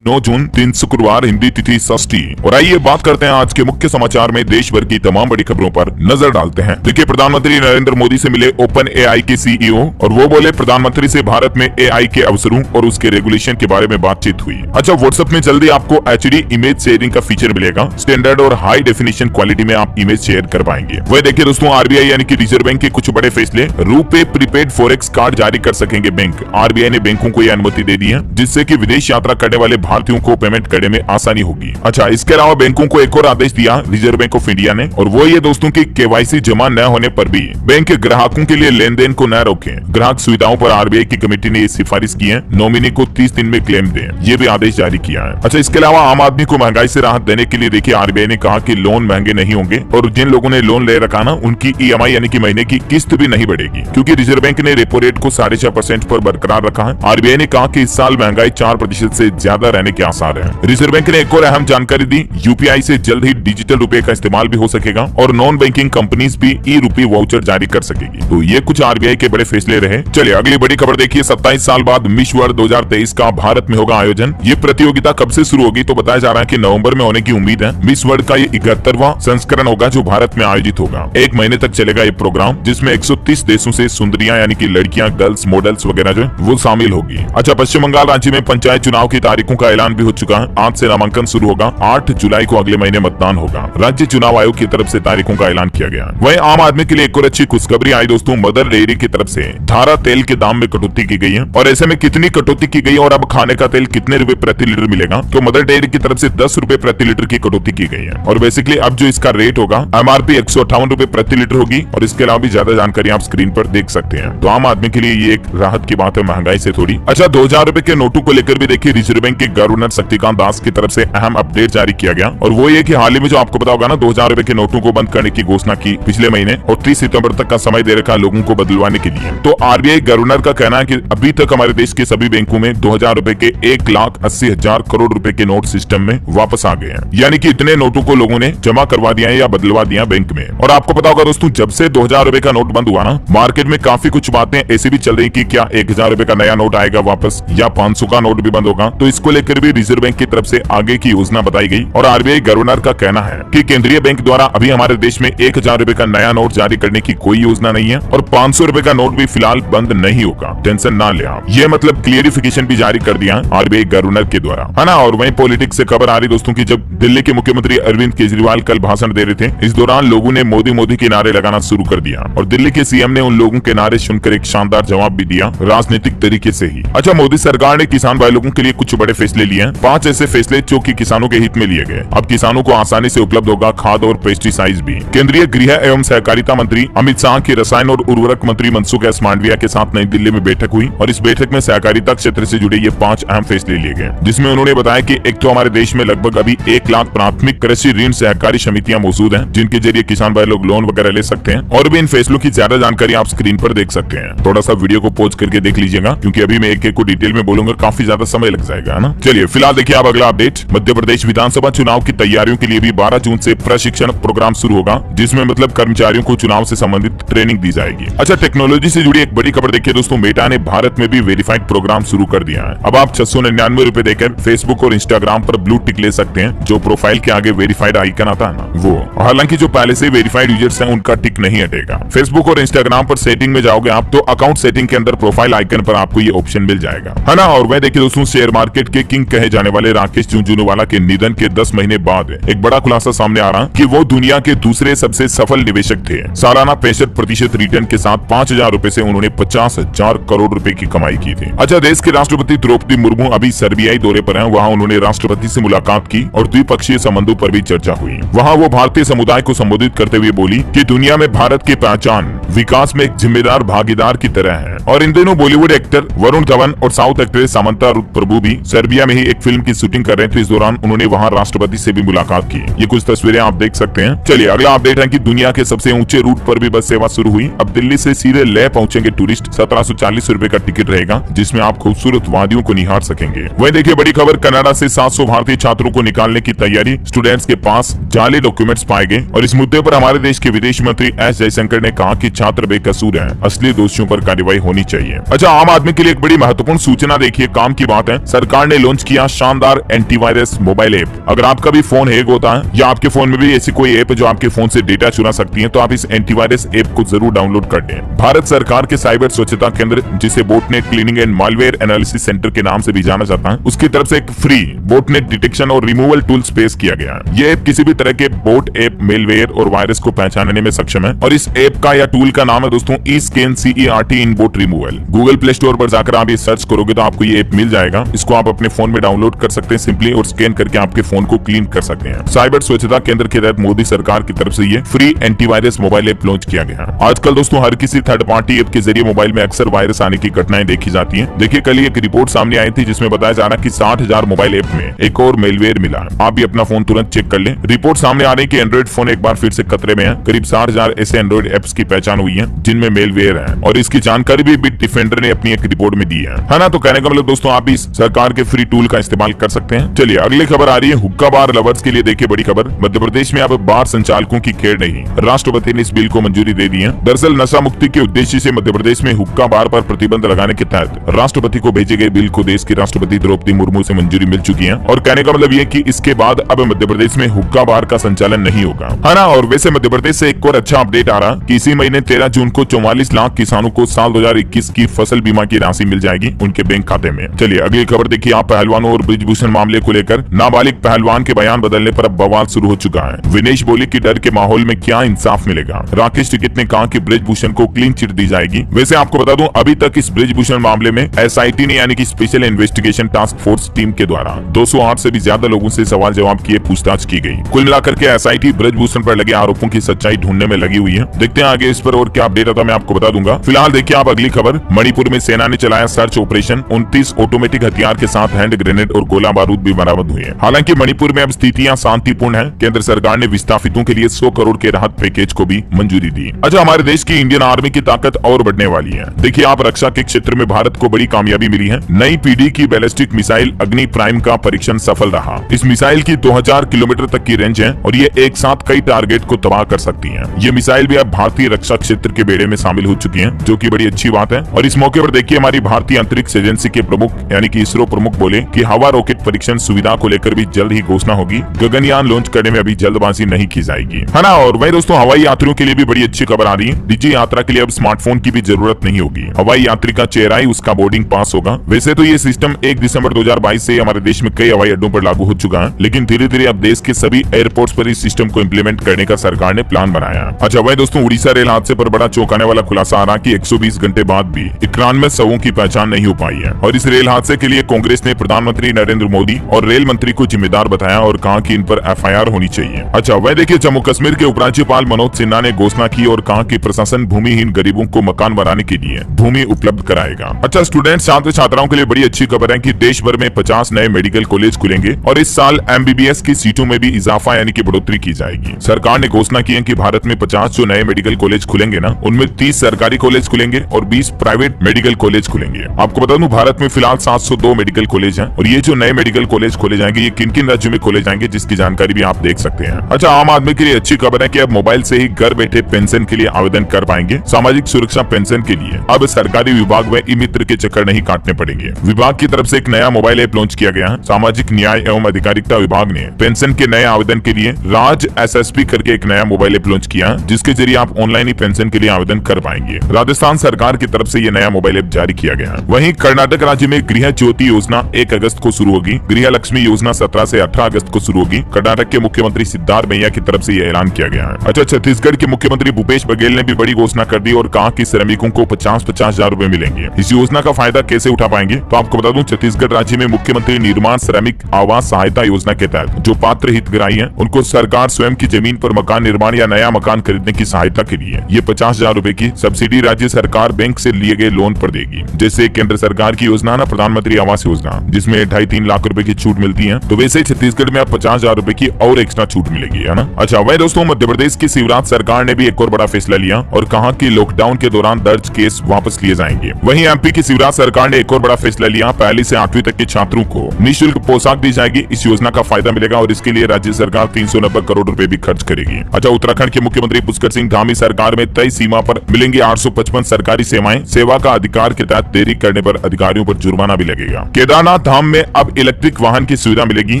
9 जून दिन शुक्रवार, हिंदी तिथि षष्ठी। और आइए बात करते हैं आज के मुख्य समाचार में देश भर की तमाम बड़ी खबरों पर नजर डालते हैं। देखिए, प्रधानमंत्री नरेंद्र मोदी से मिले ओपन एआई के सीईओ और वो बोले प्रधानमंत्री से भारत में एआई के अवसरों और उसके रेगुलेशन के बारे में बातचीत हुई। अच्छा, व्हाट्सएप में जल्दी आपको HD इमेज शेयरिंग का फीचर मिलेगा। स्टैंडर्ड और हाई डेफिनेशन क्वालिटी में आप इमेज शेयर कर पाएंगे। वही देखिए दोस्तों, RBI यानी कि रिजर्व बैंक के कुछ बड़े फैसले। रुपे प्रीपेड फॉरेक्स कार्ड जारी कर सकेंगे बैंक। RBI ने बैंकों को यह अनुमति दे दी है जिससे कि विदेश यात्रा करने वाले भारतीयों को पेमेंट करने में आसानी होगी। अच्छा, इसके अलावा बैंकों को एक और आदेश दिया रिजर्व बैंक ऑफ इंडिया ने, और वो ये दोस्तों की KYC जमा न होने पर भी बैंक ग्राहकों के लिए लेन देन को न रोकें। ग्राहक सुविधाओं पर RBI की कमेटी ने ये सिफारिश की है, नॉमिनी को 30 दिन में क्लेम दें, ये भी आदेश जारी किया है। अच्छा, इसके अलावा आम आदमी को महंगाई से राहत देने के लिए देखिए RBI ने कहा कि लोन महंगे नहीं होंगे और जिन लोगों ने लोन ले रखा ना उनकी EMI यानी कि महीने की किस्त भी नहीं बढ़ेगी, क्योंकि रिजर्व बैंक ने रेपो रेट को 6.5% पर बरकरार रखा है। RBI ने कहा कि इस साल महंगाई 4% से ज्यादा रहने के आसार है। रिजर्व बैंक ने एक और अहम जानकारी दी, UPI से जल्द ही डिजिटल रुपए का इस्तेमाल भी हो सकेगा और नॉन बैंकिंग कंपनीज भी E-रुपए वाउचर जारी कर सकेगी। तो ये कुछ RBI के बड़े फैसले रहे। चलिए अगली बड़ी खबर देखिए, 27 साल बाद मिस वर्ल्ड 2023 का भारत में होगा आयोजन। ये प्रतियोगिता कब से शुरू होगी तो बताया जा रहा है कि नवंबर में होने की उम्मीद है। मिस वर्ल्ड का ये 71वां संस्करण होगा जो भारत में आयोजित होगा। 1 महीने तक चलेगा ये प्रोग्राम, जिसमें 130 देशों से सुंदरियां यानी कि लड़कियां, गर्ल्स मॉडल्स वगैरह जो वो शामिल होगी। अच्छा, पश्चिम बंगाल राज्य में पंचायत चुनाव की तारीखों का ऐलान भी हो चुका है। आज से नामांकन शुरू होगा। 8 जुलाई को अगले महीने मतदान होगा। राज्य चुनाव आयोग की तरफ से तारीखों का ऐलान किया गया। वहीं आम आदमी के लिए एक और अच्छी खुशखबरी आई दोस्तों, मदर डेयरी की तरफ से धारा तेल के दाम में कटौती की गई है। और ऐसे में कितनी कटौती की गई और अब खाने का तेल कितने रुपए प्रति लीटर मिलेगा, तो मदर डेयरी की तरफ से 10 रुपए प्रति लीटर की कटौती की गई है। और बेसिकली अब जो इसका रेट होगा MRP 158 रुपए प्रति लीटर होगी। और इसके अलावा भी ज्यादा जानकारी आप स्क्रीन पर देख सकते हैं। तो आम आदमी के लिए ये एक राहत की बात है महंगाई से थोड़ी। अच्छा, 2000 रुपए के नोटों को लेकर भी देखिए रिजर्व बैंक के गवर्नर शक्तिकांत दास की तरफ से अहम अपडेट जारी किया गया। और वो ये कि हाल ही में जो आपको पता होगा ना, 2000 रुपए के नोटों को बंद करने की घोषणा की पिछले महीने और 30 सितंबर तक का समय दे रखा लोगों को बदलवाने के लिए। तो RBI गवर्नर का कहना है कि अभी तक हमारे देश के सभी बैंकों में 2000 रुपए के 1,80,000 करोड़ रुपए के नोट सिस्टम में वापस आ गए हैं। यानी कि इतने नोटों को लोगों ने जमा करवा दिया है या बदलवा दिया बैंक में। और आपको पता होगा दोस्तों, जब से 2000 रुपए का नोट बंद हुआ ना, मार्केट में काफी कुछ बातें ऐसी भी चल रही कि क्या 1000 रुपए का नया नोट आएगा वापस या 500 का नोट भी बंद होगा। तो इसको लेकर भी रिजर्व बैंक की तरफ से आगे की योजना बताई गई। और RBI गवर्नर का कहना है कि केंद्रीय बैंक द्वारा अभी हमारे देश में 1000 रुपए का नया नोट जारी करने की कोई योजना नहीं है और 500 रुपए का नोट भी फिलहाल बंद नहीं होगा, टेंशन ना ले आप। ये मतलब क्लियरिफिकेशन भी जारी कर दिया RBI गवर्नर के द्वारा, है ना। और वहीं पॉलिटिक्स से खबर आ रही दोस्तों की, जब दिल्ली के मुख्यमंत्री अरविंद केजरीवाल कल भाषण दे रहे थे, इस दौरान लोगों ने मोदी मोदी के नारे लगाना शुरू कर दिया। और दिल्ली के CM ने उन लोगों के नारे सुनकर एक शानदार जवाब भी दिया, राजनीतिक तरीके से ही। अच्छा, मोदी सरकार ने किसान भाई लोगों के लिए कुछ बड़े फैसले लिए हैं। 5 ऐसे फैसले जो कि किसानों के हित में लिए गए। अब किसानों को आसानी से उपलब्ध होगा खाद और पेस्टिसाइड भी। केंद्रीय गृह एवं सहकारिता मंत्री अमित शाह की रसायन और उर्वरक मंत्री मनसुख एस मांडविया के साथ नई दिल्ली में बैठक हुई। और इस बैठक में सहकारिता क्षेत्र से जुड़े ये 5 अहम फैसले लिए गए, जिसमें उन्होंने बताया कि एक तो हमारे देश में लगभग अभी 1 लाख प्राथमिक कृषि ऋण सहकारी समितियां मौजूद हैं, जिनके जरिए किसान भाई लोग लोन वगैरह ले सकते हैं। और भी इन फैसलों की ज्यादा जानकारी आप स्क्रीन पर देख सकते हैं। थोड़ा सा वीडियो को पॉज करके देख लीजिएगा, क्योंकि अभी मैं एक एक को डिटेल में बोलूंगा, काफी ज्यादा समय लग जाएगा, है ना। चलिए फिलहाल देखिए आप अगला अपडेट। मध्य प्रदेश विधानसभा चुनाव की तैयारियों के लिए भी 12 जून से प्रशिक्षण प्रोग्राम शुरू होगा, जिसमें मतलब कर्मचारियों को चुनाव से संबंधित ट्रेनिंग दी जाएगी। अच्छा, टेक्नोलॉजी से जुड़ी एक बड़ी खबर देखिए दोस्तों, मेटा ने भारत में भी वेरीफाइड प्रोग्राम शुरू कर दिया है। अब आप 699 रुपए देकर फेसबुक और इंस्टाग्राम पर ब्लू टिक ले सकते हैं, जो प्रोफाइल के आगे वेरीफाइड आइकन आता है ना वो। हालांकि जो पहले से वेरीफाइड यूजर्स हैं उनका टिक नहीं हटेगा। फेसबुक और इंस्टाग्राम पर सेटिंग में जाओगे आप, तो अकाउंट सेटिंग के अंदर प्रोफाइल आइकन पर आपको ये ऑप्शन मिल जाएगा, है ना। और वह देखिए दोस्तों, शेयर मार्केट के किंग कहे जाने वाले राकेश झुनझुनवाला के निधन के 10 महीने बाद एक बड़ा खुलासा सामने आ रहा कि वो दुनिया के दूसरे सबसे सफल निवेशक थे। सालाना 65% रिटर्न के साथ 5000 रुपए से उन्होंने 50,000 करोड़ रुपए की कमाई की थी। अच्छा, देश के राष्ट्रपति द्रौपदी मुर्मू अभी सर्बियाई दौरे पर हैं। वहाँ उन्होंने राष्ट्रपति से मुलाकात की और द्विपक्षीय संबंधों पर भी चर्चा हुई। वहाँ वो भारतीय समुदाय को संबोधित करते हुए बोली कि दुनिया में भारत की पहचान विकास में एक जिम्मेदार भागीदार की तरह है। और इन दिनों बॉलीवुड एक्टर वरुण धवन और साउथ एक्ट्रेस सामंता प्रभु भी सर्बिया में ही एक फिल्म की शूटिंग कर रहे थे। इस दौरान उन्होंने वहाँ राष्ट्रपति से भी मुलाकात की। ये कुछ तस्वीरें आप देख सकते हैं। चलिए अगला अपडेट है कि दुनिया के सबसे ऊंचे रूट पर भी बस सेवा शुरू हुई। अब दिल्ली से सीधे लेह पहुंचेंगे टूरिस्ट। 1740 रुपए का टिकट रहेगा, जिसमें आप खूबसूरत वादियों को निहार सकेंगे। वहीं देखिए बड़ी खबर, कनाडा से 700 भारतीय छात्रों को निकालने की तैयारी। स्टूडेंट्स के पास जाली डॉक्यूमेंट्स पाए गए और इस मुद्दे पर हमारे देश के विदेश मंत्री S जयशंकर ने कहा कि छात्र बेकसूर हैं, असली दोषियों पर कार्रवाई होनी चाहिए। अच्छा, आम आदमी के लिए एक बड़ी महत्वपूर्ण सूचना देखिए, काम की बात है। सरकार ने लॉन्च लॉन्च किया शानदार एंटीवायरस मोबाइल ऐप। अगर आपका भी फोन हैक होता है या आपके फोन में भी ऐसी कोई ऐप है जो आपके फोन से डेटा चुरा सकती है, तो आप इस एंटीवायरस ऐप को जरूर डाउनलोड कर लें। भारत सरकार के साइबर स्वच्छता केंद्र, जिसे botnet cleaning and malware analysis centre के नाम से भी जाना जाता है, उसकी तरफ से एक फ्री बोटनेट डिटेक्शन और रिमूवल टूल्स पेश किया गया है। ये ऐप किसी भी तरह के बोट ऐप, मेलवेयर और वायरस को पहचानने में सक्षम है और इस ऐप का या टूल का नाम है दोस्तों ई-स्कैन CERT इन boat removal. Google play store पर जाकर आप ये सर्च करोगे तो आपको ये ऐप मिल जाएगा। इसको आप अपने फोन में डाउनलोड कर सकते हैं सिंपली, और स्कैन करके आपके फोन को क्लीन कर सकते हैं। साइबर स्वच्छता केंद्र के तहत मोदी सरकार की तरफ से ये free antivirus mobile app launch किया गया है। आजकल दोस्तों हर किसी थर्ड पार्टी ऐप के जरिए मोबाइल में अक्सर वायरस आने की घटनाएं देखी जाती हैं। देखिए कल एक रिपोर्ट सामने आई थी जिसमें बताया जा रहा कि 60,000 मोबाइल ऐप में एक और मेलवेयर मिला है। आप भी अपना फोन तुरंत चेक कर लें। रिपोर्ट सामने आ रही कि एंड्रॉइड फोन एक बार फिर से खतरे में है। करीब 60,000 ऐसे एंड्रॉइड एप्स की पहचान हुई है जिनमें मेलवेयर है, और इसकी जानकारी भी बिट डिफेंडर ने अपनी एक रिपोर्ट में दी है ना। तो कहने का मतलब दोस्तों आप इस सरकार के फ्री टूल का इस्तेमाल कर सकते हैं। चलिए अगली खबर आ रही है हुक्का बार लवर्स के लिए। देखिए बड़ी खबर, मध्य प्रदेश में अब बार संचालकों की खेड़ नहीं, राष्ट्रपति ने इस बिल को मंजूरी दे दी है। दरअसल नशा मुक्ति के उद्देश्य से मध्य प्रदेश में हुक्का बार पर प्रतिबंध लगाने के तहत राष्ट्रपति को भेजे गए बिल को देश की राष्ट्रपति द्रौपदी मुर्मू से मंजूरी मिल चुकी है, और कहने का मतलब ये कि इसके बाद अब मध्य प्रदेश में हुक्का बार का संचालन नहीं होगा, है ना। और वैसे मध्य प्रदेश से एक और अच्छा अपडेट आ रहा कि इसी महीने 13 जून को 44 लाख किसानों को साल 2021 की फसल बीमा की राशि मिल जाएगी उनके बैंक खाते में। चलिए अगली खबर देखिए आप, पहलवानों और ब्रिजभूषण मामले को लेकर नाबालिग पहलवान के बयान बदलने पर अब बवाल शुरू हो चुका है। विनेश बोले कि डर के माहौल में क्या इंसाफ मिलेगा। राकेश टिकैत ने कहा कि ब्रिजभूषण को क्लीन चिट दी जाएगी। वैसे आपको बता दूं अभी तक इस ब्रिजभूषण मामले में SIT ने यानी कि special investigation task force team के द्वारा 208 से भी ज्यादा लोगों से सवाल जवाब किए पूछताछ की गई। कुल मिलाकर के SIT ब्रिजभूषण पर लगे आरोपों की सच्चाई ढूंढने में लगी हुई है। देखते हैं आगे इस पर और क्या अपडेट आता मैं आपको बता दूंगा। फिलहाल देखिए आप अगली खबर, मणिपुर में सेना ने चलाया सर्च ऑपरेशन। 29 ऑटोमेटिक हथियार के साथ हैंड ग्रेनेड और गोला बारूद भी बरामद हुए हैं। हालांकि मणिपुर में अब स्थितियां शांतिपूर्ण है। केंद्र सरकार ने विस्थापितों के लिए 100 करोड़ के राहत पैकेज को भी मंजूरी दी। अच्छा, हमारे देश की इंडियन आर्मी की ताकत और बढ़ने वाली है। देखिए आप, रक्षा के क्षेत्र में भारत को बड़ी कामयाबी मिली है। नई पीढ़ी की बैलिस्टिक मिसाइल अग्नि प्राइम का परीक्षण सफल रहा। इस मिसाइल की 2000 किलोमीटर तक की रेंज है और ये एक साथ कई टारगेट को तबाह कर सकती है। ये मिसाइल भी अब भारतीय रक्षा क्षेत्र के बेड़े में शामिल हो चुकी है, जो की बड़ी अच्छी बात है। और इस मौके पर देखिए हमारी भारतीय अंतरिक्ष एजेंसी के प्रमुख यानी कि इसरो प्रमुख बोले कि हवा रॉकेट परीक्षण सुविधा को लेकर भी जल्द ही घोषणा होगी। गगनयान लॉन्च करने में अभी जल्दबाजी नहीं की जाएगी, है ना। और वही दोस्तों हवाई यात्रियों के लिए भी बड़ी अच्छी खबर आ रही है। निजी यात्रा के लिए अब स्मार्टफोन की भी जरूरत नहीं होगी। हवाई यात्री का चेहरा ही उसका बोर्डिंग पास होगा। वैसे तो ये सिस्टम 1 दिसंबर 2022 से हमारे देश में कई हवाई अड्डों पर लागू हो चुका है, लेकिन धीरे धीरे अब देश के सभी एयरपोर्ट्स पर इस सिस्टम को इम्प्लीमेंट करने का सरकार ने प्लान बनाया। अच्छा वही दोस्तों, उड़ीसा रेल हादसे पर बड़ा चौंकाने वाला खुलासा आ रहा कि 120 घंटे बाद भी 91 शवों की पहचान नहीं हो पाई है। और इस रेल हादसे के लिए कांग्रेस ने प्रधानमंत्री नरेंद्र मोदी और रेल मंत्री को जिम्मेदार बताया और कहा कि इन पर FIR होनी चाहिए। अच्छा वह देखिए, जम्मू कश्मीर के उपराज्यपाल मनोज सिन्हा ने घोषणा की और कहा कि प्रशासन भूमिहीन गरीबों को मकान बनाने के लिए भूमि उपलब्ध कराएगा। अच्छा स्टूडेंट्स, छात्र छात्राओं के लिए बड़ी अच्छी खबर है कि देश भर में 50 नए मेडिकल कॉलेज खुलेंगे और इस साल MBBS की सीटों में भी इजाफा यानी कि बढ़ोतरी की जाएगी। सरकार ने घोषणा की है कि भारत में 50 जो नए मेडिकल कॉलेज खुलेंगे ना, उनमें 30 सरकारी कॉलेज खुलेंगे और 20 प्राइवेट मेडिकल कॉलेज खुलेंगे। आपको बता दूं भारत में फिलहाल 702 मेडिकल कॉलेज हैं और ये जो नए मेडिकल कॉलेज खोले जाएंगे ये किन किन राज्यों में खोले जाएंगे जिसकी जानकारी भी आप देख सकते हैं। अच्छा, आम आदमी के लिए अच्छी खबर है कि अब मोबाइल से ही घर बैठे पेंशन के लिए आवेदन कर पाएंगे। सामाजिक सुरक्षा पेंशन के लिए अब सरकारी विभाग व ई-मित्र के चक्कर नहीं काटने पड़ेंगे। विभाग की तरफ से एक नया मोबाइल ऐप लॉन्च किया गया है। सामाजिक न्याय एवं अधिकारिता विभाग ने पेंशन के नए आवेदन के लिए राज SSP करके एक नया मोबाइल ऐप लॉन्च किया है, जिसके जरिए आप ऑनलाइन ही पेंशन के लिए आवेदन कर पाएंगे। राजस्थान सरकार की तरफ से ये नया मोबाइल ऐप जारी किया गया है। वहीं कर्नाटक राज्य में गृह ज्योति योजना 1 अगस्त को शुरू होगी। गृह लक्ष्मी योजना 17 से 18 अगस्त को शुरू होगी। कर्नाटक के मुख्यमंत्री सिद्धार्थ मैया की तरफ से यह ऐलान किया गया है। अच्छा, छत्तीसगढ़ के मुख्यमंत्री भूपेश बघेल ने भी बड़ी घोषणा कर दी और कहा कि श्रमिकों को 50-50 हजार रूपए मिलेंगे। इस योजना का फायदा कैसे उठा पाएंगे, तो आपको बता दूं छत्तीसगढ़ राज्य में मुख्यमंत्री निर्माण श्रमिक आवास सहायता योजना के तहत जो पात्र हितग्राही हैं, उनको सरकार स्वयं की जमीन पर मकान निर्माण या नया मकान खरीदने की सहायता के लिए ये 50,000 रूपए की सब्सिडी राज्य सरकार बैंक से लिए गए लोन पर देगी। जैसे केंद्र सरकार की योजना ना प्रधानमंत्री आवास योजना, जिसमें 2.5-3 लाख रुपए की छूट मिलती है, तो वैसे ही छत्तीसगढ़ में अब 50,000 रूपए की और एक्स्ट्रा छूट मिलेगी, है ना। अच्छा वही दोस्तों, मध्य प्रदेश की शिवराज सरकार ने भी एक और बड़ा फैसला लिया और कहा कि लॉकडाउन के दौरान दर्ज केस वापस लिए जाएंगे। वहीं MP की शिवराज सरकार ने एक और बड़ा फैसला लिया, पहली से 8वीं तक के छात्रों को निःशुल्क पोशाक दी जाएगी। इस योजना का फायदा मिलेगा और इसके लिए राज्य सरकार 390 करोड़ रुपए भी खर्च करेगी। अच्छा, उत्तराखंड के मुख्यमंत्री पुष्कर सिंह धामी सरकार में तय सीमा पर मिलेंगी 855 सरकारी सेवाएं। सेवा का अधिकार के तहत देरी करने पर अधिकारियों पर जुर्माना भी लगेगा। केदारनाथ अमरनाथ धाम में अब इलेक्ट्रिक वाहन की सुविधा मिलेगी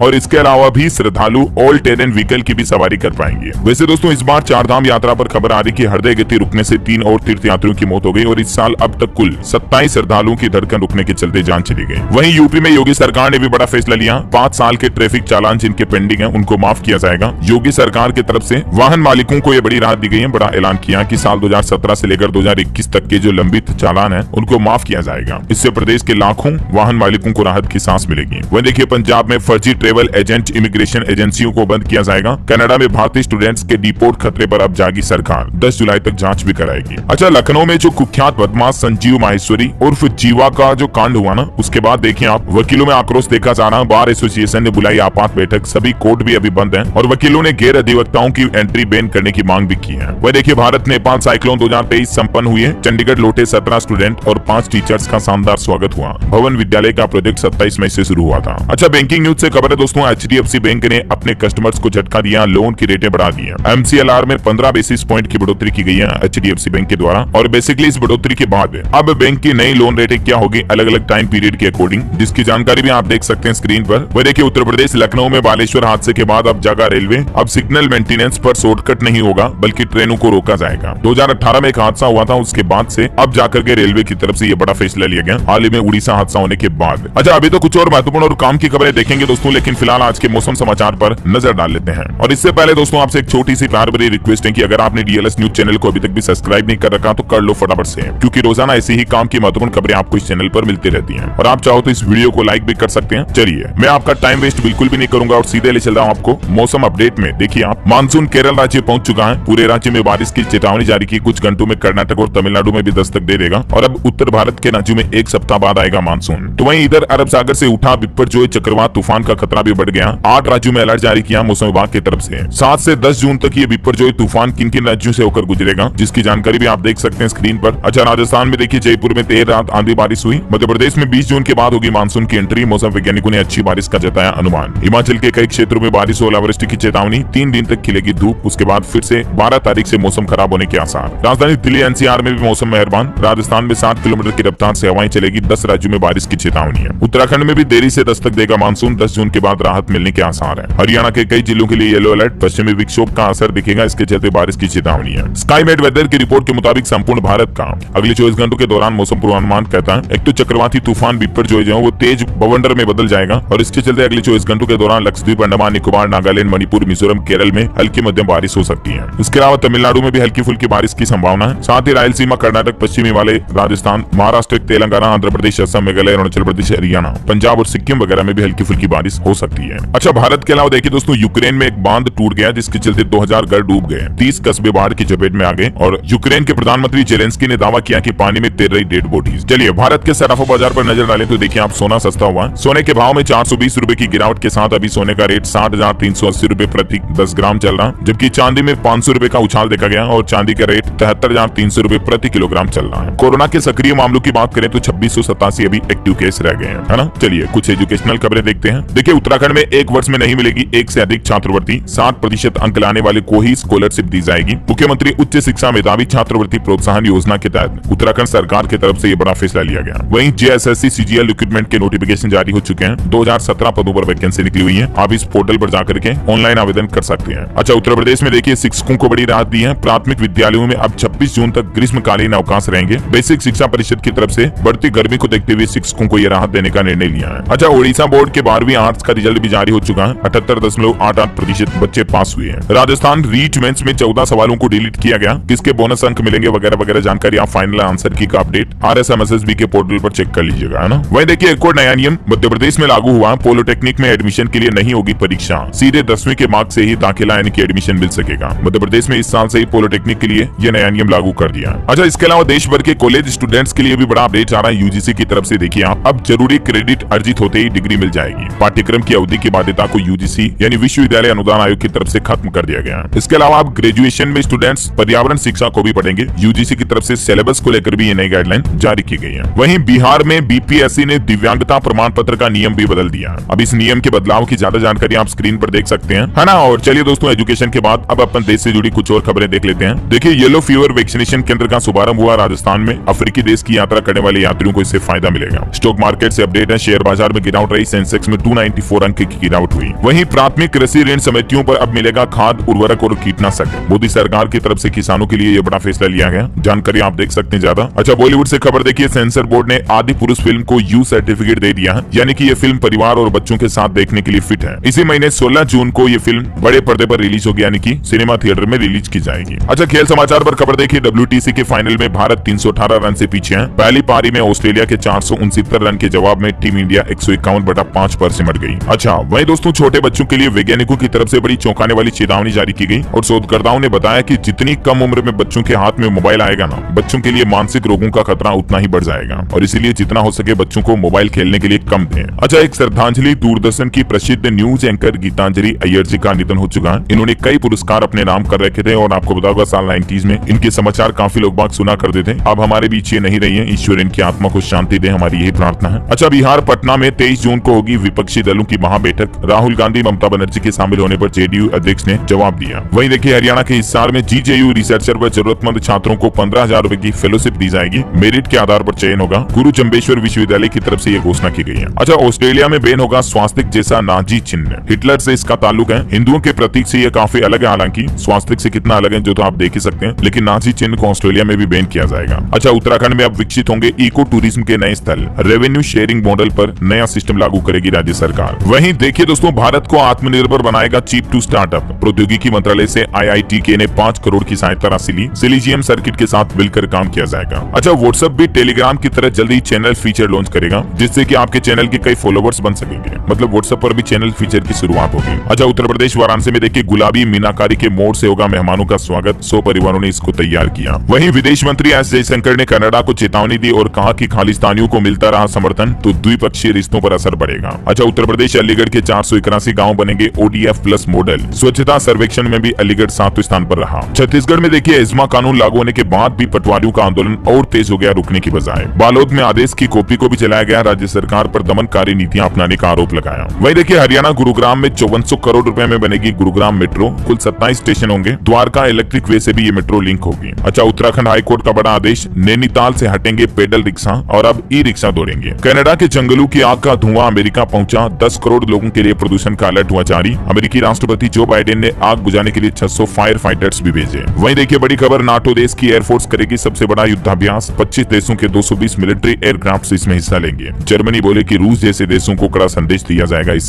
और इसके अलावा भी श्रद्धालु ऑल टेरेन व्हीकल की भी सवारी कर पाएंगे। वैसे दोस्तों इस बार चारधाम यात्रा पर खबर आ रही कि हृदय गति रुकने से 3 और तीर्थ यात्रियों की मौत हो गई और इस साल अब तक कुल 27 श्रद्धालुओं की धड़कन रुकने के चलते जान चली गई। वहीं यूपी में योगी सरकार ने भी बड़ा फैसला लिया। 5 साल के ट्रैफिक चालान जिनके पेंडिंग है उनको माफ किया जाएगा। योगी सरकार की तरफ से वाहन मालिकों को यह बड़ी राहत दी गई है। बड़ा ऐलान किया कि साल 2017 से लेकर 2021 तक के जो लंबित चालान है उनको माफ किया जाएगा। इससे प्रदेश के लाखों वाहन मालिकों को राहत की सांस मिलेगी। वहीं देखिए पंजाब में फर्जी ट्रेवल एजेंट इमिग्रेशन एजेंसियों को बंद किया जाएगा। कनाडा में भारतीय स्टूडेंट्स के डिपोर्ट खतरे पर अब जागी सरकार, 10 जुलाई तक जांच भी कराएगी। अच्छा, लखनऊ में जो कुख्यात बदमाश संजीव माहेश्वरी उर्फ जीवा का जो कांड हुआ ना, उसके बाद देखिए आप वकीलों में आक्रोश देखा जा रहा। बार एसोसिएशन ने बुलाई आपात बैठक, सभी कोर्ट भी अभी बंद हैं और वकीलों ने गैर अधिवक्ताओं की एंट्री बैन करने की मांग भी की है। वह देखिए भारत नेपाल साइक्लोन 2023 संपन्न हुई है। चंडीगढ़ लौटे 17 स्टूडेंट और 5 टीचर्स का शानदार स्वागत हुआ। भवन विद्यालय का प्रोजेक्ट 27 मई से शुरू हुआ था। अच्छा, बैंकिंग न्यूज से खबर है दोस्तों, HDFC बैंक ने अपने कस्टमर्स को झटका दिया, लोन की रेटें बढ़ा दी है। MCLR में 15 बेसिस पॉइंट की बढ़ोतरी की गई है HDFC बैंक के द्वारा और बेसिकली इस बढ़ोतरी के बाद अब बैंक की नई लोन रेटें क्या होगी अलग अलग टाइम पीरियड के अकॉर्डिंग, जिसकी जानकारी भी आप देख सकते हैं स्क्रीन पर। वह देखिए उत्तर प्रदेश लखनऊ में बालेश्वर हादसे के बाद अब जागा रेलवे। अब सिग्नल मेंटेनेंस पर शॉर्टकट नहीं होगा बल्कि ट्रेनों को रोका जाएगा। 2018 में एक हादसा हुआ था, उसके बाद से अब जाकर के रेलवे की तरफ से ये बड़ा फैसला लिया गया हाल ही में उड़ीसा हादसा होने के बाद। अच्छा, अभी तो कुछ और महत्वपूर्ण और काम की खबरें देखेंगे दोस्तों, लेकिन फिलहाल आज के मौसम समाचार पर नजर डाल लेते हैं। और इससे पहले दोस्तों आपसे एक छोटी सी प्यार भरी रिक्वेस्ट है कि अगर आपने DLS न्यूज चैनल को अभी तक भी सब्सक्राइब नहीं कर रखा तो कर लो फटाफट से, क्योंकि रोजाना ऐसी ही काम की महत्वपूर्ण खबरें आपको इस चैनल पर मिलती रहती हैं और आप चाहो तो इस वीडियो को लाइक भी कर सकते हैं। चलिए मैं आपका टाइम वेस्ट बिल्कुल भी नहीं करूंगा और सीधे ले चल रहा हूं आपको मौसम अपडेट में। देखिए आप, मानसून केरल राज्य पहुंच चुका है। पूरे राज्य में बारिश की चेतावनी जारी की। कुछ घंटों में कर्नाटक और तमिलनाडु में भी दस्तक दे देगा और अब उत्तर भारत के राज्यों में एक सप्ताह बाद आएगा मानसून। तो वहीं इधर अरब सागर से उठा बिपरजॉय चक्रवात तूफान का खतरा भी बढ़ गया। 8 राज्यों में अलर्ट जारी किया मौसम विभाग की तरफ से। 7 से 10 जून तक ये बिपरजॉय तूफान किन किन राज्यों से होकर गुजरेगा जिसकी जानकारी भी आप देख सकते हैं स्क्रीन पर। अच्छा, राजस्थान में देखिए जयपुर में देर रात आंधी बारिश हुई। मध्य प्रदेश में 20 जून के बाद होगी मानसून की एंट्री। मौसम वैज्ञानिकों ने अच्छी बारिश का जताया अनुमान। हिमाचल के कई क्षेत्रों में बारिश और ओलावृष्टि की चेतावनी। 3 दिन तक खिलेगी धूप, उसके बाद फिर से 12 तारीख से मौसम खराब होने के आसार। राजधानी दिल्ली NCR में भी मौसम मेहरबान। राजस्थान में 60 किलोमीटर की रफ्तार से हवाएं चलेगी। 10 राज्यों में बारिश की चेतावनी है। उत्तराखंड में भी देरी से दस्तक देगा मानसून। 10 जून के बाद राहत मिलने के आसार है। हरियाणा के कई जिलों के लिए येलो अलर्ट। पश्चिमी विक्षोभ का असर दिखेगा, इसके चलते बारिश की चेतावनी है। स्काईमेट वेदर की रिपोर्ट के मुताबिक संपूर्ण भारत का अगले 24 घंटों के दौरान मौसम पूर्वानुमान कहता है एक तो चक्रवाती तूफान बिपरजॉय जो वो तेज बवंडर में बदल जाएगा और इसके चलते अगले 24 घंटों के दौरान लक्षद्वीप, अंडमान निकोबार, नागालैंड, मणिपुर, मिजोरम, केरल में हल्की मध्यम बारिश हो सकती है। इसके अलावा तमिलनाडु में भी हल्की फुल्की बारिश की संभावना है। साथ ही रायलसीमा, कर्नाटक, पश्चिमी हिमालय, राजस्थान, महाराष्ट्र, तेलंगाना, आंध्र प्रदेश, असम, मेघालय, अरुणाचल प्रदेश, हरियाणा, पंजाब और सिक्किम वगैरह में भी हल्की फुल्की बारिश हो सकती है। अच्छा, भारत के अलावा देखिए दोस्तों यूक्रेन में एक बांध टूट गया जिसके चलते 2000 घर डूब गए। 30 कस्बे बाढ़ की चपेट में आ गए और यूक्रेन के प्रधानमंत्री जेलेंस्की ने दावा किया कि पानी में तैर रही डेड बॉडीज। चलिए भारत के सराफा बाजार पर नजर डालें तो देखिए आप, सोना सस्ता हुआ। सोने के भाव में 420 रुपए की गिरावट के साथ अभी सोने का रेट 60,380 रुपए प्रति 10 ग्राम चल रहा, जबकि चांदी में 500 रुपए का उछाल देखा गया और चांदी का रेट 73,300 रुपए प्रति किलोग्राम चल रहा है। कोरोना के सक्रिय मामलों की बात करें तो 2687 अभी एक्टिव केस रह गए हैं, है ना। चलिए कुछ एजुकेशनल खबरें देखते हैं। देखिए उत्तराखंड में एक वर्ष में नहीं मिलेगी 1 से अधिक छात्रवृत्ति। 60% अंक लाने वाले को ही स्कॉलरशिप दी जाएगी। मुख्यमंत्री उच्च शिक्षा मेधावी छात्रवृत्ति प्रोत्साहन योजना के तहत उत्तराखंड सरकार की तरफ से ये बड़ा फैसला लिया गया। वहीं JSSC CGL रिक्रूटमेंट के नोटिफिकेशन जारी हो चुके हैं। 2017 पदों पर वैकेंसी निकली हुई है। आप इस पोर्टल पर जाकर के ऑनलाइन आवेदन कर सकते हैं। अच्छा, उत्तर प्रदेश में देखिए शिक्षकों को बड़ी राहत दी है। प्राथमिक विद्यालयों में अब 26 जून तक ग्रीष्मकालीन अवकाश रहेंगे। बेसिक शिक्षा परिषद की तरफ से बढ़ती गर्मी को देखते हुए शिक्षकों को यह राहत देने का निर्णय लिया है। अच्छा, ओडिशा बोर्ड के 12वीं आर्ट्स का रिजल्ट भी जारी हो चुका है। 78.88% बच्चे पास हुए हैं। राजस्थान रीच मेंस में 14 सवालों को डिलीट किया गया। किसके बोनस अंक मिलेंगे वगैरह वगैरह जानकारी आप फाइनल आंसर की का अपडेट RSMSSB के पोर्टल पर चेक कर लीजिएगा, है ना। वहीं देखिए एक और नया नियम मध्य प्रदेश में लागू हुआ। पॉलिटेक्निक में एडमिशन के लिए नहीं होगी परीक्षा, सीधे 10वीं के मार्क्स से ही दाखिला यानी कि एडमिशन मिल सकेगा। मध्य प्रदेश में इस साल से ही पॉलिटेक्निक के लिए यह नया नियम लागू कर दिया। अच्छा, इसके अलावा देश भर के कॉलेज स्टूडेंट्स के लिए भी बड़ा अपडेट आ रहा है UGC की तरफ से। देखिए आप, अब जरूरी क्रेडिट अर्जित होते ही डिग्री मिल जाएगी। पाठ्यक्रम की अवधि की बाध्यता को UGC यानी विश्वविद्यालय अनुदान आयोग की तरफ से खत्म कर दिया गया। इसके अलावा अब ग्रेजुएशन में स्टूडेंट्स पर्यावरण शिक्षा को भी पढ़ेंगे। UGC की तरफ से सिलेबस को लेकर भी ये नई गाइडलाइन जारी की गई है। वहीं बिहार में BPSC ने दिव्यांगता प्रमाण पत्र का नियम भी बदल दिया। अब इस नियम के बदलाव की ज्यादा जानकारी आप स्क्रीन पर देख सकते हैं, है ना। और चलिए दोस्तों, एजुकेशन के बाद अब अपन देश से जुड़ी कुछ और खबरें देख लेते हैं। देखिए येलो फीवर वैक्सीनेशन केंद्र का शुभारंभ हुआ राजस्थान में। अफ्रीकी देश की यात्रा करने वाले यात्रियों को इससे फायदा मिलेगा। स्टॉक मार्केट से अपडेट है। शेयर बाजार में गिरावट रही, सेंसेक्स में 294 अंक की गिरावट हुई। वहीं प्राथमिक कृषि ऋण समितियों पर अब मिलेगा खाद, उर्वरक और कीटनाशक। मोदी सरकार की तरफ से किसानों के लिए यह बड़ा फैसला लिया गया। जानकारी आप देख सकते हैं ज्यादा। अच्छा, बॉलीवुड से खबर देखिए। सेंसर बोर्ड ने आदि पुरुष फिल्म को यू सर्टिफिकेट दे दिया है, यानी कि ये फिल्म परिवार और बच्चों के साथ देखने के लिए फिट है। इसी महीने 16 जून को ये फिल्म बड़े पर्दे पर रिलीज होगी, यानी कि सिनेमा थिएटर में रिलीज की जाएगी। अच्छा, खेल समाचार पर खबर देखिए। WTC के फाइनल में भारत 318 रन से पीछे है। पहली पारी में ऑस्ट्रेलिया के 469 रन के जवाब में टीम इंडिया 151/5 पर सिमट गई। अच्छा, वहीं दोस्तों छोटे बच्चों के लिए वैज्ञानिकों की तरफ से बड़ी चौंकाने वाली चेतावनी जारी की गई और शोधकर्ताओं ने बताया कि जितनी कम उम्र में बच्चों के हाथ में मोबाइल आएगा ना, बच्चों के लिए मानसिक रोगों का खतरा उतना ही बढ़ जाएगा और इसीलिए जितना हो सके बच्चों को मोबाइल खेलने के लिए कम दें। अच्छा, एक श्रद्धांजलि। दूरदर्शन की प्रसिद्ध न्यूज एंकर गीतांजलि अय्यर जी का निधन हो चुका है। इन्होंने कई पुरस्कार अपने नाम कर रखे थे और आपको बता होगा साल 90s में इनके समाचार काफी लोग बाग सुना करते थे। अब हमारे बीच ये नहीं रही है। ईश्वर इनकी आत्मा को शांति दे, हमारी यही प्रार्थना है। अच्छा, बिहार पटना में 23 जून को होगी विपक्षी दलों की महाबैठक। राहुल गांधी, ममता बनर्जी के शामिल होने पर JDU अध्यक्ष ने जवाब दिया। वहीं देखिए हरियाणा के हिसार में GJU रिसर्चर व जरूरतमंद छात्रों को 15,000 रुपए की फेलोशिप दी जाएगी। मेरिट के आधार पर चयन होगा। गुरु जम्बेश्वर विश्वविद्यालय की तरफ से यह घोषणा की गई है। अच्छा, ऑस्ट्रेलिया में बैन होगा स्वास्तिक जैसा नाजी चिन्ह। हिटलर से इसका ताल्लुक है। हिंदुओं के प्रतीक से यह काफी अलग है, हालांकि स्वास्तिक से कितना अलग है जो तो आप देख ही सकते हैं, लेकिन नाजी चिन्ह को ऑस्ट्रेलिया में भी बैन किया जाएगा। अच्छा, उत्तराखंड में अब विकसित होंगे इको टूरिज्म के नए स्थल। रेवेन्यू शेयरिंग मॉडल पर नया सिस्टम लागू करेगी राज्य सरकार। वहीं देखिए दोस्तों, भारत को आत्मनिर्भर बनाएगा चीप टू स्टार्टअप। प्रौद्योगिकी मंत्रालय से IITK ने 5 करोड़ की सहायता राशि ली। सिलीजियम सर्किट के साथ मिलकर काम किया जाएगा। अच्छा, व्हाट्सएप भी टेलीग्राम की तरह जल्दी चैनल फीचर लॉन्च करेगा, जिससे कि आपके चैनल के कई फॉलोवर्स बन सकेंगे। मतलब व्हाट्सएप पर भी चैनल फीचर की शुरुआत होगी। अच्छा, उत्तर प्रदेश वाराणसी में देखिए गुलाबी मीनाकारी के मोड़ से होगा मेहमानों का स्वागत। 100 परिवारों ने इसको तैयार किया। वहीं विदेश मंत्री S जयशंकर ने कनाडा को चेतावनी दी और कहा कि खालिस्तानियों को मिलता रहा समर्थन तो द्विपक्षीय रिश्तों पर असर पड़ेगा। अच्छा, उत्तर प्रदेश अलीगढ़ के 481 गाँव बनेंगे ODF प्लस मॉडल। स्वच्छता सर्वेक्षण में भी अलीगढ़ 7वें स्थान पर रहा। छत्तीसगढ़ में देखिए एस्मा कानून लागू होने के बाद भी पटवारियों का आंदोलन और तेज हो गया रुकने की बजाय। बालोद में आदेश की कॉपी को भी चलाया गया। राज्य सरकार पर दमनकारी नीतियां अपनाने का आरोप लगाया। वहीं देखिए हरियाणा गुरुग्राम में 5400 करोड़ रुपए में बनेगी गुरुग्राम मेट्रो। कुल 27 स्टेशन होंगे। द्वारका इलेक्ट्रिक वे से भी ये मेट्रो लिंक होगी। अच्छा, उत्तराखंड हाईकोर्ट का बड़ा आदेश। नैनीताल से हटेंगे पेडल रिक्शा और अब ई-रिक्शा दौड़ेंगे। कनाडा के जंगलों की आग का धुआं अमेरिका पहुंचा। 10 करोड़ लोगों के लिए प्रदूषण का अलर्ट हुआ जारी। अमेरिकी राष्ट्रपति जो बाइडेन ने आग बुझाने के लिए 600 फायर फाइटर्स भी भेजे। वहीं देखिए बड़ी खबर, नाटो देश की एयरफोर्स करेगी सबसे बड़ा युद्धाभ्यास। 25 देशों के 220 मिलिट्री एयरक्राफ्ट इसमें हिस्सा लेंगे। जर्मनी बोले कि रूस जैसे देशों को कड़ा संदेश दिया जाएगा। इस